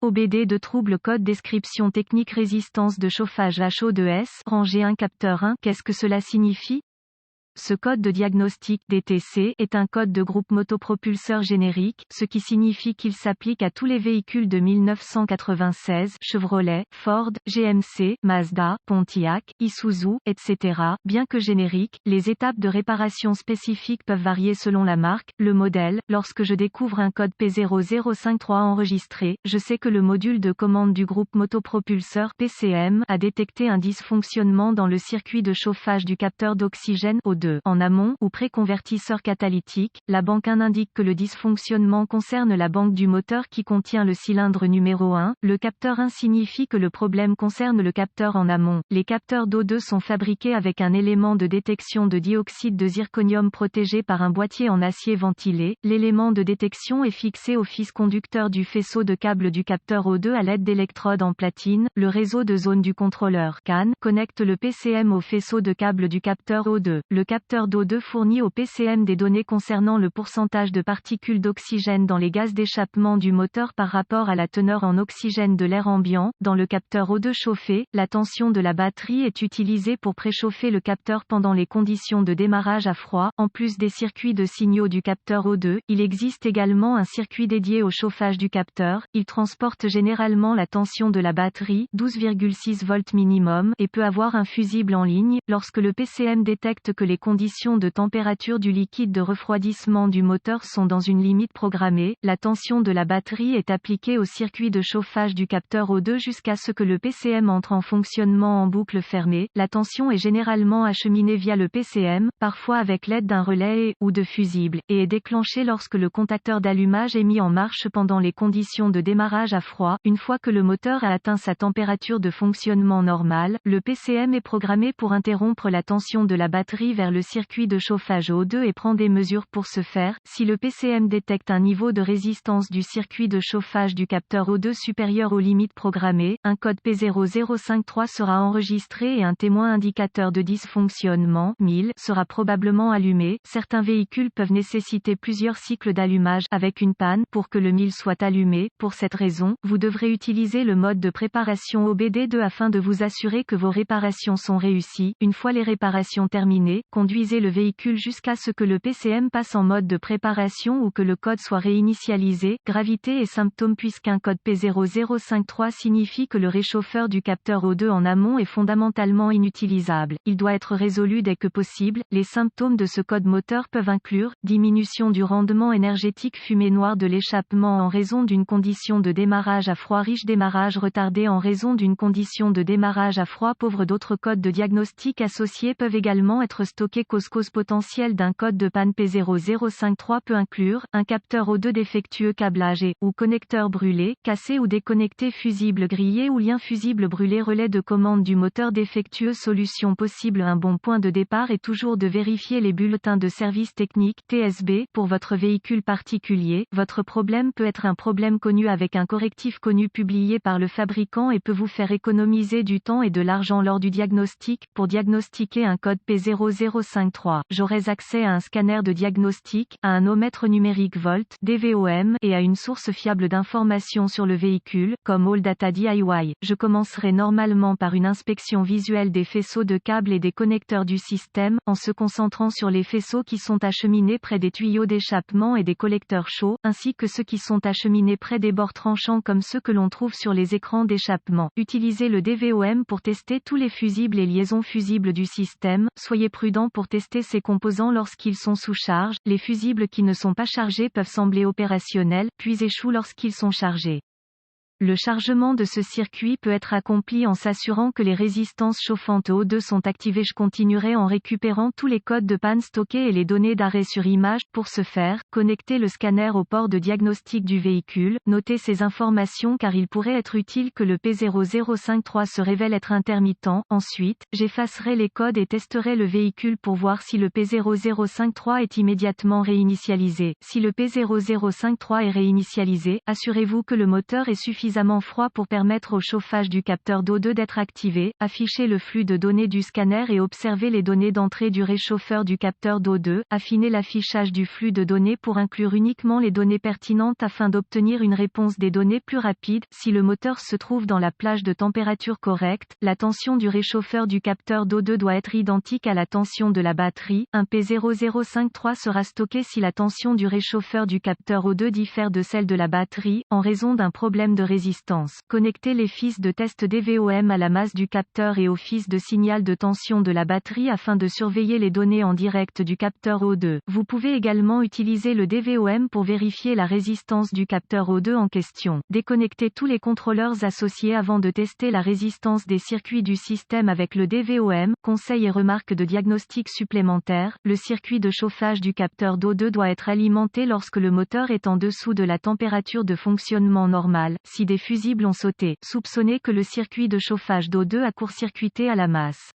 OBD de trouble code description technique résistance de chauffage HO2S, rangée 1 capteur 1. Qu'est-ce que cela signifie? Ce code de diagnostic DTC est un code de groupe motopropulseur générique, ce qui signifie qu'il s'applique à tous les véhicules de 1996, Chevrolet, Ford, GMC, Mazda, Pontiac, Isuzu, etc. Bien que générique, les étapes de réparation spécifiques peuvent varier selon la marque, le modèle. Lorsque je découvre un code P0053 enregistré, je sais que le module de commande du groupe motopropulseur PCM a détecté un dysfonctionnement dans le circuit de chauffage du capteur d'oxygène O2. En amont, ou pré-convertisseur catalytique, la banque 1 indique que le dysfonctionnement concerne la banque du moteur qui contient le cylindre numéro 1, le capteur 1 signifie que le problème concerne le capteur en amont. Les capteurs d'O2 sont fabriqués avec un élément de détection de dioxyde de zirconium protégé par un boîtier en acier ventilé. L'élément de détection est fixé au fil conducteur du faisceau de câble du capteur O2 à l'aide d'électrodes en platine. Le réseau de zone du contrôleur CAN connecte le PCM au faisceau de câble du capteur O2. Le capteur d'O2 fournit au PCM des données concernant le pourcentage de particules d'oxygène dans les gaz d'échappement du moteur par rapport à la teneur en oxygène de l'air ambiant. Dans le capteur O2 chauffé, la tension de la batterie est utilisée pour préchauffer le capteur pendant les conditions de démarrage à froid. En plus des circuits de signaux du capteur O2, il existe également un circuit dédié au chauffage du capteur. Il transporte généralement la tension de la batterie, 12,6 volts minimum, et peut avoir un fusible en ligne. Lorsque le PCM détecte que les conditions de température du liquide de refroidissement du moteur sont dans une limite programmée, la tension de la batterie est appliquée au circuit de chauffage du capteur O2 jusqu'à ce que le PCM entre en fonctionnement en boucle fermée. La tension est généralement acheminée via le PCM, parfois avec l'aide d'un relais ou de fusible, et est déclenchée lorsque le contacteur d'allumage est mis en marche pendant les conditions de démarrage à froid. Une fois que le moteur a atteint sa température de fonctionnement normale, le PCM est programmé pour interrompre la tension de la batterie vers le circuit de chauffage O2 et prend des mesures pour ce faire. Si le PCM détecte un niveau de résistance du circuit de chauffage du capteur O2 supérieur aux limites programmées, un code P0053 sera enregistré et un témoin indicateur de dysfonctionnement 1000 sera probablement allumé. Certains véhicules peuvent nécessiter plusieurs cycles d'allumage avec une panne pour que le 1000 soit allumé. Pour cette raison, vous devrez utiliser le mode de préparation OBD2 afin de vous assurer que vos réparations sont réussies. Une fois les réparations terminées, conduisez le véhicule jusqu'à ce que le PCM passe en mode de préparation ou que le code soit réinitialisé. Gravité et symptômes. Puisqu'un code P0053 signifie que le réchauffeur du capteur O2 en amont est fondamentalement inutilisable, il doit être résolu dès que possible. Les symptômes de ce code moteur peuvent inclure diminution du rendement énergétique, fumée noire de l'échappement en raison d'une condition de démarrage à froid riche, démarrage retardé en raison d'une condition de démarrage à froid pauvre. D'autres codes de diagnostic associés peuvent également être stockés. Cause potentielle d'un code de panne P0053 peut inclure un capteur O2 défectueux, câblage et ou connecteur brûlé, cassé ou déconnecté, fusible grillé ou lien fusible brûlé, relais de commande du moteur défectueux. Solution possible. Un bon point de départ est toujours de vérifier les bulletins de service technique TSB pour votre véhicule particulier. Votre problème peut être un problème connu avec un correctif connu publié par le fabricant et peut vous faire économiser du temps et de l'argent lors du diagnostic. Pour diagnostiquer un code P0053, j'aurai accès à un scanner de diagnostic, à un ohmètre numérique volt DVOM et à une source fiable d'informations sur le véhicule, comme All Data DIY. Je commencerai normalement par une inspection visuelle des faisceaux de câbles et des connecteurs du système, en se concentrant sur les faisceaux qui sont acheminés près des tuyaux d'échappement et des collecteurs chauds, ainsi que ceux qui sont acheminés près des bords tranchants comme ceux que l'on trouve sur les écrans d'échappement. Utilisez le DVOM pour tester tous les fusibles et liaisons fusibles du système. Soyez prudent pour tester ces composants lorsqu'ils sont sous charge. Les fusibles qui ne sont pas chargés peuvent sembler opérationnels, puis échouent lorsqu'ils sont chargés. Le chargement de ce circuit peut être accompli en s'assurant que les résistances chauffantes O2 sont activées. Je continuerai en récupérant tous les codes de panne stockés et les données d'arrêt sur image. Pour ce faire, connectez le scanner au port de diagnostic du véhicule. Notez ces informations car il pourrait être utile que le P0053 se révèle être intermittent. Ensuite, j'effacerai les codes et testerai le véhicule pour voir si le P0053 est immédiatement réinitialisé. Si le P0053 est réinitialisé, assurez-vous que le moteur est suffisamment suffisamment froid pour permettre au chauffage du capteur d'O2 d'être activé, afficher le flux de données du scanner et observer les données d'entrée du réchauffeur du capteur d'O2, affiner l'affichage du flux de données pour inclure uniquement les données pertinentes afin d'obtenir une réponse des données plus rapide. Si le moteur se trouve dans la plage de température correcte, la tension du réchauffeur du capteur d'O2 doit être identique à la tension de la batterie. Un P0053 sera stocké si la tension du réchauffeur du capteur O2 diffère de celle de la batterie, en raison d'un problème de résistance. Connectez les fils de test DVOM à la masse du capteur et au fils de signal de tension de la batterie afin de surveiller les données en direct du capteur O2. Vous pouvez également utiliser le DVOM pour vérifier la résistance du capteur O2 en question. Déconnectez tous les contrôleurs associés avant de tester la résistance des circuits du système avec le DVOM. Conseils et remarques de diagnostic supplémentaires. Le circuit de chauffage du capteur d'O2 doit être alimenté lorsque le moteur est en dessous de la température de fonctionnement normale. Si des fusibles ont sauté, soupçonnez que le circuit de chauffage d'O2 a court-circuité à la masse.